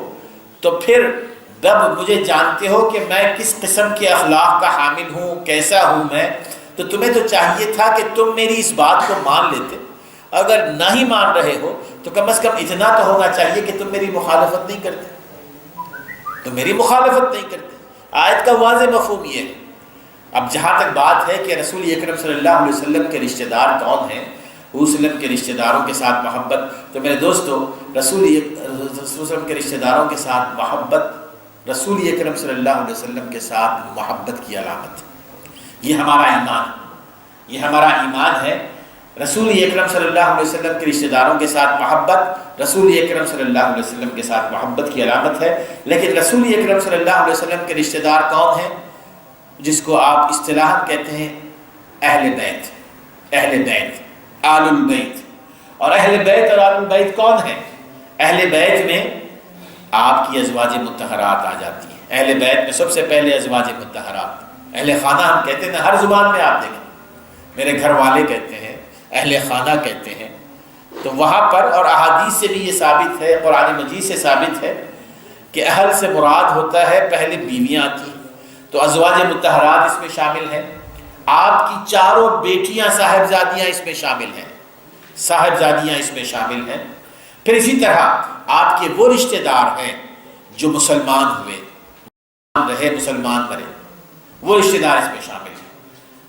تو پھر جب مجھے جانتے ہو کہ میں کس قسم کے اخلاق کا حامل ہوں، کیسا ہوں میں، تو تمہیں تو چاہیے تھا کہ تم میری اس بات کو مان لیتے۔ اگر نہ ہی مان رہے ہو تو کم از کم اتنا تو ہونا چاہیے کہ تم میری مخالفت نہیں کرتے، تم میری مخالفت نہیں کرتے۔ آیت کا واضح مفہوم یہ ہے۔ اب جہاں تک بات ہے کہ رسول اکرم صلی اللہ علیہ وسلم کے رشتہ دار کون ہیں، حضور صلی اللہ علیہ وسلم کے رشتہ داروں کے ساتھ محبت، تو میرے دوستو رسول وسلم کے رشتہ داروں کے ساتھ محبت رسول اکرم صلی اللہ علیہ وسلم کے ساتھ محبت کی علامت ہے۔ یہ ہمارا ایمان، یہ ہمارا ایمان ہے۔ رسول اکرم صلی اللہ علیہ وسلم کے رشتہ داروں کے ساتھ محبت رسول اکرم صلی اللہ علیہ وسلم کے ساتھ محبت کی علامت ہے۔ لیکن رسول اکرم صلی اللہ علیہ وسلم کے رشتہ دار کون ہیں؟ جس کو آپ اصطلاحاً کہتے ہیں اہل بیت، اہل بیت، آل البیت۔ اور اہل بیت اور آل البیت کون ہیں؟ اہل بیت میں آپ کی ازواج مطہرات آ جاتی ہیں۔ اہل بیت میں سب سے پہلے ازواج مطہرات، اہل خانہ ہم کہتے ہیں نا، ہر زبان میں آپ دیکھیں، میرے گھر والے کہتے ہیں، اہل خانہ کہتے ہیں، تو وہاں پر اور احادیث سے بھی یہ ثابت ہے، قرآن مجید سے ثابت ہے کہ اہل سے مراد ہوتا ہے پہلے بیویاں آتی ہیں، تو ازواج مطہرات اس میں شامل ہیں، آپ کی چاروں بیٹیاں صاحبزادیاں اس میں شامل ہیں، صاحبزادیاں اس میں شامل ہیں، پھر اسی طرح آپ کے وہ رشتہ دار ہیں جو مسلمان ہوئے، رہے مسلمان مرے، وہ رشتہ دار اس میں شامل ہیں،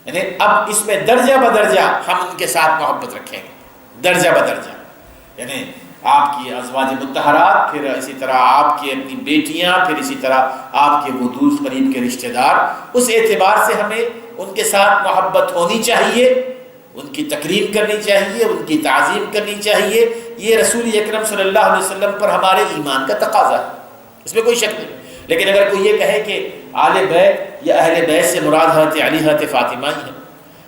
یعنی اب اس میں درجہ بدرجہ ہم ان کے ساتھ محبت رکھیں گے، درجہ بدرجہ، یعنی آپ کی ازواج مطہرات، پھر اسی طرح آپ کی اپنی بیٹیاں، پھر اسی طرح آپ کے وہ دور قریب کے رشتہ دار، اس اعتبار سے ہمیں ان کے ساتھ محبت ہونی چاہیے، ان کی تکریم کرنی چاہیے، ان کی تعظیم کرنی چاہیے، یہ رسول اکرم صلی اللہ علیہ وسلم پر ہمارے ایمان کا تقاضا ہے، اس میں کوئی شک نہیں۔ لیکن اگر کوئی یہ کہے کہ آل بیت یا اہل بیت سے مراد حضرت علی، حضرت فاطمہ ہی ہیں،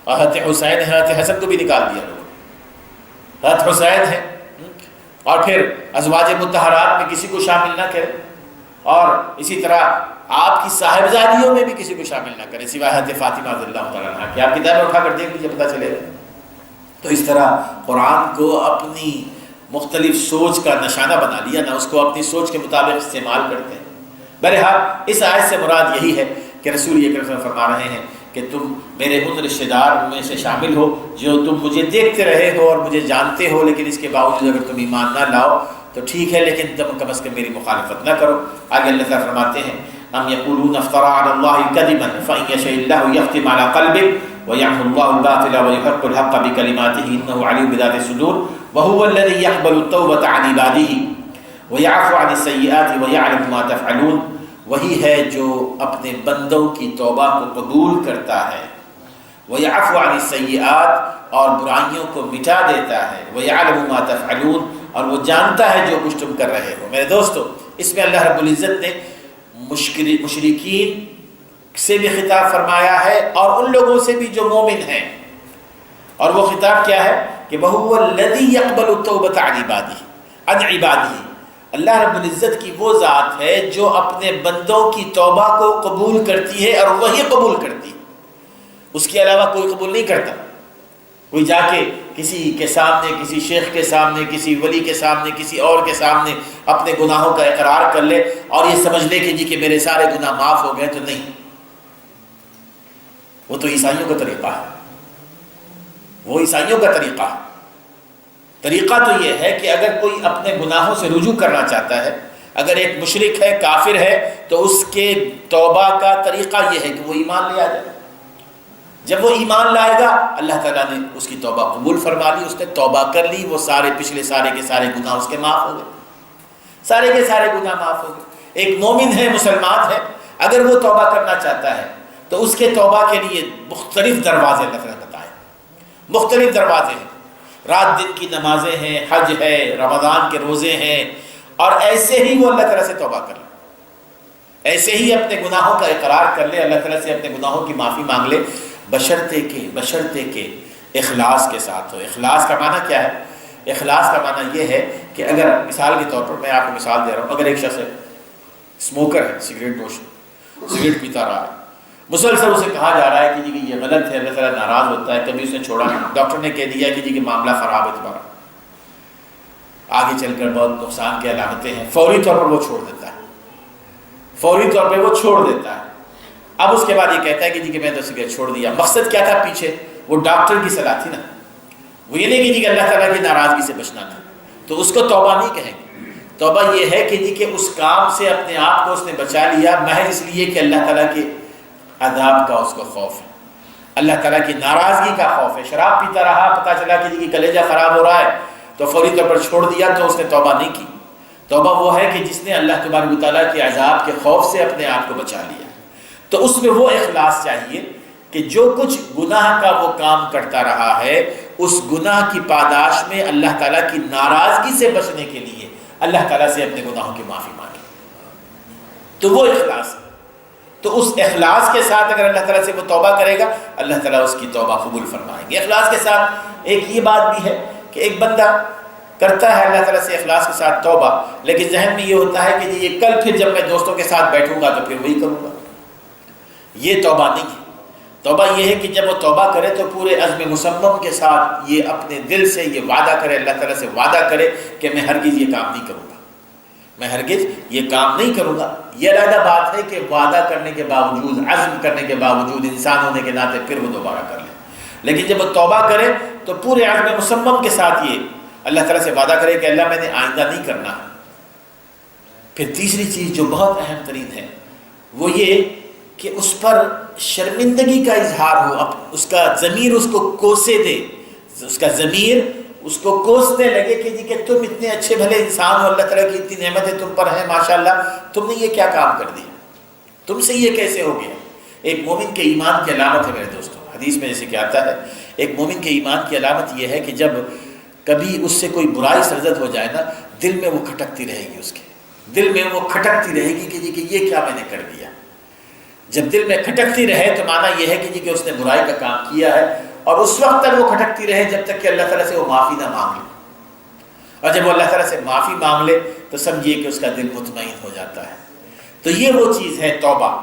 اور حضرت حسین، حضرت حسن کو بھی نکال دیا لوگ، حضرت حسین ہے، اور پھر ازواج مطہرات میں کسی کو شامل نہ کرے، اور اسی طرح آپ کی صاحبزادیوں میں بھی کسی کو شامل نہ کرے سوائے حضرت فاطمہ رضی اللہ تعالیٰ عنہ کی، آپ کتابیں اٹھا کر دیکھ لیجیے پتہ چلے گا۔ تو اس طرح قرآن کو اپنی مختلف سوچ کا نشانہ بنا لیا، نہ اس کو اپنی سوچ کے مطابق استعمال کرتے ہیں۔ بہرحال اس آیت سے مراد یہی ہے کہ رسول اکرم صلی اللہ علیہ وسلم فرما رہے ہیں کہ تم میرے ان رشتہ دار میں سے شامل ہو جو تم مجھے دیکھتے رہے ہو اور مجھے جانتے ہو، لیکن اس کے باوجود اگر تم ایمان نہ لاؤ تو ٹھیک ہے، لیکن تم کم از کم میری مخالفت نہ کرو۔ آگے اللہ تعالیٰ فرماتے ہیں ام یقولون افترى على الله كذبا فإن يشاء الله يختم على قلبك ويمحو الله الباطل ويحق الحق بكلماته إنه عليم بذات الصدور وهو الذي يقبل التوبة عن عباده ويعفو عن السيئات ويعلم ما تفعلون، وہی ہے جو اپنے بندوں کی توبہ کو قبول کرتا ہے، وَيَعْفُو عَنِ السَّيِّئَاتِ اور برائیوں کو مٹا دیتا ہے، وَيَعْلَمُ مَا تَفْعَلُونَ اور وہ جانتا ہے جو کچھ تم کر رہے ہو۔ میرے دوستو، اس میں اللہ رب العزت نے مشرکین سے بھی خطاب فرمایا ہے اور ان لوگوں سے بھی جو مومن ہیں، اور وہ خطاب کیا ہے کہ وَهُوَ الَّذِي يَقْبَلُ التَّوْبَةَ عَنْ عِبَادِهِ، اللہ رب العزت کی وہ ذات ہے جو اپنے بندوں کی توبہ کو قبول کرتی ہے، اور وہی قبول کرتی ہے، اس کے علاوہ کوئی قبول نہیں کرتا۔ کوئی جا کے کسی کے سامنے، کسی شیخ کے سامنے، کسی ولی کے سامنے، کسی اور کے سامنے اپنے گناہوں کا اقرار کر لے اور یہ سمجھ لے کہ جی کہ میرے سارے گناہ معاف ہو گئے، تو نہیں، وہ تو عیسائیوں کا طریقہ ہے، وہ عیسائیوں کا طریقہ ہے۔ طریقہ تو یہ ہے کہ اگر کوئی اپنے گناہوں سے رجوع کرنا چاہتا ہے، اگر ایک مشرک ہے، کافر ہے، تو اس کے توبہ کا طریقہ یہ ہے کہ وہ ایمان لے آ جائے۔ جب وہ ایمان لائے گا، اللہ تعالیٰ نے اس کی توبہ قبول فرما لی، اس نے توبہ کر لی، وہ سارے پچھلے سارے کے سارے گناہ اس کے معاف ہو گئے، سارے کے سارے گناہ معاف ہو گئے۔ ایک مومن ہے، مسلمان ہے، اگر وہ توبہ کرنا چاہتا ہے تو اس کے توبہ کے لیے مختلف دروازے اللہ تعالیٰ نے بتائے، مختلف دروازے ہیں، رات دن کی نمازیں ہیں، حج ہے، رمضان کے روزے ہیں، اور ایسے ہی وہ اللہ تعالیٰ سے توبہ کر لے، ایسے ہی اپنے گناہوں کا اقرار کر لے، اللہ تعالیٰ سے اپنے گناہوں کی معافی مانگ لے، بشرطے کے اخلاص کے ساتھ ہو۔ اخلاص کا معنی کیا ہے؟ اخلاص کا معنی یہ ہے کہ اگر مثال کے طور پر میں آپ کو مثال دے رہا ہوں، اگر ایک شخص اسموکر ہے، سگریٹ نوش، سگریٹ پیتا رہا ہے، مسلسل اسے کہا جا رہا ہے کہ جی یہ غلط ہے، اللہ تعالیٰ ناراض ہوتا ہے، کبھی اس نے چھوڑا نہیں، ڈاکٹر نے کہہ دیا کہ جی کہ معاملہ خراب ہے تمہارا، آگے چل کر بہت نقصان کی علامتیں ہیں، فوری طور پر وہ چھوڑ دیتا ہے، فوری طور پہ وہ چھوڑ دیتا ہے۔ اب اس کے بعد یہ کہتا ہے کہ جی کہ میں تو سگریٹ چھوڑ دیا، مقصد کیا تھا پیچھے؟ وہ ڈاکٹر کی صلاح تھی نا، وہ یہ نہیں کہ جی کہ اللہ تعالیٰ کی ناراضگی سے بچنا تھا، تو اس کو توبہ نہیں کہیں گے۔ توبہ یہ ہے کہ جی کہ اس کام سے اپنے آپ کو اس نے بچا لیا محض اس لیے کہ اللہ تعالیٰ کے عذاب کا اس کو خوف ہے، اللہ تعالیٰ کی ناراضگی کا خوف ہے۔ شراب پیتا رہا، پتہ چلا کہ جی کہ کلیجہ خراب ہو رہا ہے، تو فوری طور پر چھوڑ دیا، تو اس نے توبہ نہیں کی۔ توبہ وہ ہے کہ جس نے اللہ تبارک و تعالیٰ کے عذاب کے خوف سے اپنے آپ کو بچا لیا، تو اس میں وہ اخلاص چاہیے کہ جو کچھ گناہ کا وہ کام کرتا رہا ہے، اس گناہ کی پاداش میں اللہ تعالیٰ کی ناراضگی سے بچنے کے لیے اللہ تعالیٰ سے اپنے گناہوں کی معافی مانگے، تو وہ اخلاص ہے۔ تو اس اخلاص کے ساتھ اگر اللہ تعالیٰ سے وہ توبہ کرے گا، اللہ تعالیٰ اس کی توبہ قبول فرمائیں گے۔ اخلاص کے ساتھ ایک یہ بات بھی ہے کہ ایک بندہ کرتا ہے اللہ تعالیٰ سے اخلاص کے ساتھ توبہ، لیکن ذہن میں یہ ہوتا ہے کہ یہ کل پھر جب میں دوستوں کے ساتھ بیٹھوں گا تو پھر وہی کروں گا، یہ توبہ نہیں ہے۔ توبہ یہ ہے کہ جب وہ توبہ کرے تو پورے عزم مصمم کے ساتھ یہ اپنے دل سے یہ وعدہ کرے، اللہ تعالیٰ سے وعدہ کرے کہ میں ہرگز یہ کام نہیں کروں گا، میں ہرگز یہ کام نہیں کروں گا۔ یہ علیحدہ بات ہے کہ وعدہ کرنے کے باوجود، عزم کرنے کے باوجود انسان ہونے کے ناطے پھر وہ دوبارہ کر لے، لیکن جب وہ توبہ کرے تو پورے عزم مصمم کے ساتھ یہ اللہ تعالیٰ سے وعدہ کرے کہ اللہ میں نے آئندہ نہیں کرنا۔ پھر تیسری چیز جو بہت اہم ترین ہے وہ یہ کہ اس پر شرمندگی کا اظہار ہو، اس کا ضمیر اس کو کوسے دے، اس کا ضمیر اس کو کوسنے لگے کہ جی کہ تم اتنے اچھے بھلے انسان ہو، اللہ تعالیٰ کی اتنی نعمتیں تم پر ہیں ماشاءاللہ، تم نے یہ کیا کام کر دیا، تم سے یہ کیسے ہو گیا۔ ایک مومن کے ایمان کی علامت ہے میرے دوستوں، حدیث میں جیسے کہ آتا ہے، ایک مومن کے ایمان کی علامت یہ ہے کہ جب کبھی اس سے کوئی برائی سرزد ہو جائے نا، دل میں وہ کھٹکتی رہے گی، اس کے دل میں وہ کھٹکتی رہے گی کہ جی کہ یہ کیا میں نے کر دیا۔ جب دل میں کھٹکتی رہے تو معنی یہ ہے کہ جی کہ اس نے برائی کا کام کیا ہے، اور اس وقت تک وہ کھٹکتی رہے جب تک کہ اللہ تعالیٰ سے وہ معافی نہ مانگ لے، اور جب وہ اللہ تعالیٰ سے معافی مانگ لے تو سمجھیے کہ اس کا دل مطمئن ہو جاتا ہے۔ تو یہ وہ چیز ہے توبہ۔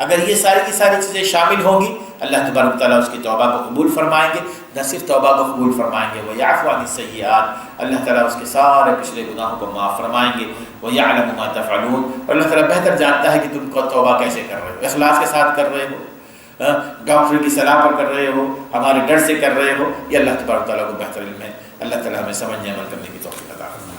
اگر یہ ساری کی ساری چیزیں شامل ہوں گی، اللہ تبارک و تعالیٰ اس کی توبہ کو قبول فرمائیں گے، نہ صرف توبہ کو قبول فرمائیں گے، وَيَعْفُو عَنِ السَّيِّئَاتِ، اللہ تعالیٰ اس کے سارے پچھلے گناہوں کو معاف فرمائیں گے، وَيَعْلَمُ مَا تَفْعَلُونَ، اور اللہ تعالیٰ بہتر جانتا ہے کہ تم کو توبہ کیسے کر رہے ہو، اخلاص کے ساتھ کر رہے ہو، ڈاکٹر کی صلاح پر کر رہے ہو، ہمارے ڈر سے کر رہے ہو، یہ اللہ تبارک و تعالیٰ کو بہتر علم ہے۔ اللہ تعالیٰ ہمیں سمجھنے عمل کرنے کی توفیق عطا فرمائے۔